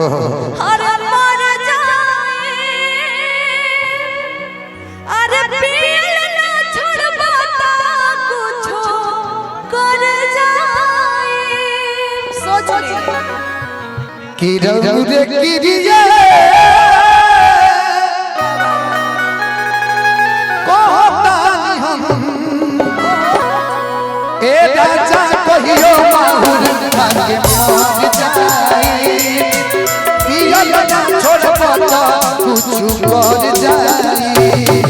अरे मर जाए अरे पियल ना छोड़बा कुछो कर जाए सोच कि रौरे गिरिया कहतानी हम ए राजा कहियो माहुर भाग्य मर जाए पियल ना छोड़बा कुछ कर जाए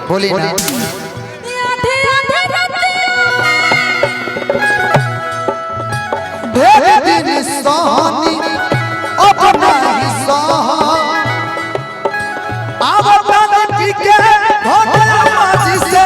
बोली ना ढेर दिन सोनी अपना ही सहा अब पानी के घोड़ा माजी से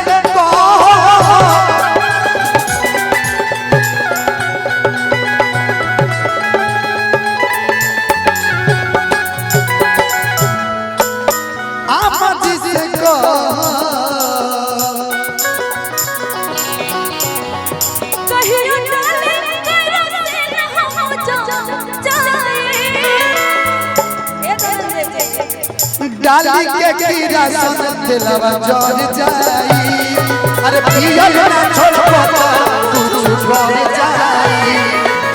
डाली के कीड़ा सन दिलवा जल जाई अरे पियल ना छोड़बा कुछ कर जाई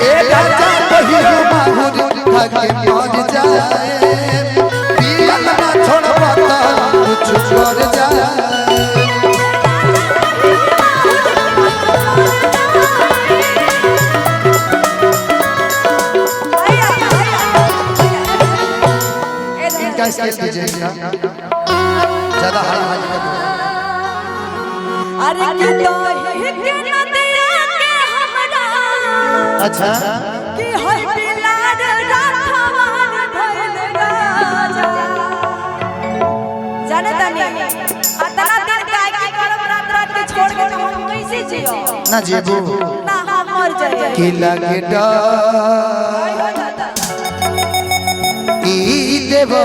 ए राजा कहियो माहुर भाग्य मर जाए पियल ना छोड़बा कुछ कर जाए कैसे कीजिएगा ज्यादा हाई हाई अरे के तो के नदिया के हमरा अच्छा कि होय बिलार राखवान भइल राजा जाने तनी अतना दिन गाय की करब रात रात के छोड़ के हम कैसे जियो ना जेबू ना हम मर जाए कि लगे डर ई देवा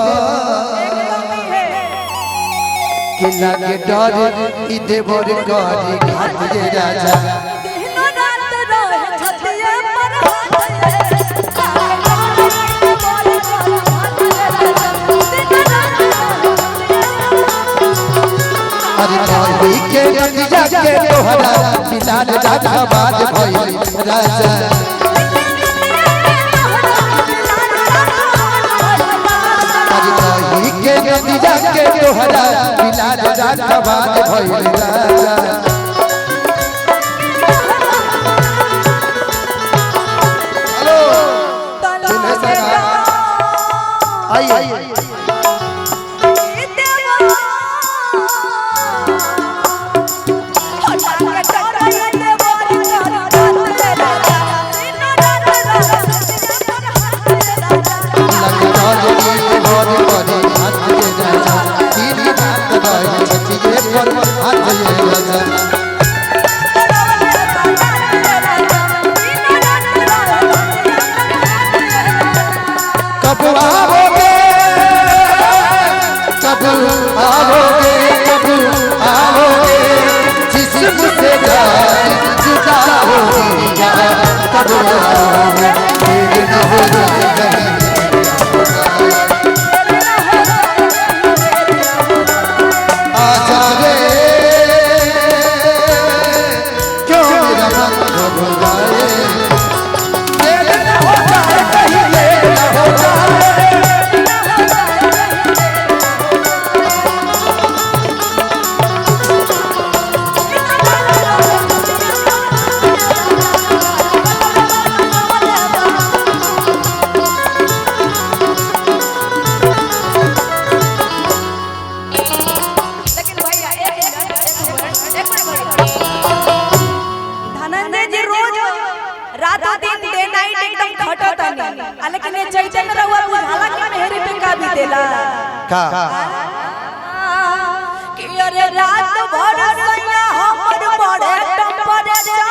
कि लगे डर ई देवर गरी घाट जे राजा दिन रात रहे छतिए पर अरे भाई के नदिया के तोहरा बिलाल राजा बात भइल राजा के नदिया के तोहरा बिलाल राजा बात भइल राजा हेलो चले सगा आइए कब आओगे कब आओगे कब आओगे जिस्म से जान जुदा होगी कब आओगे फिर न हो कहीं आजा रे क्यों मेरा मन घबराए का कि अरे रात भर सैया हमर बड़े टेम्परेचर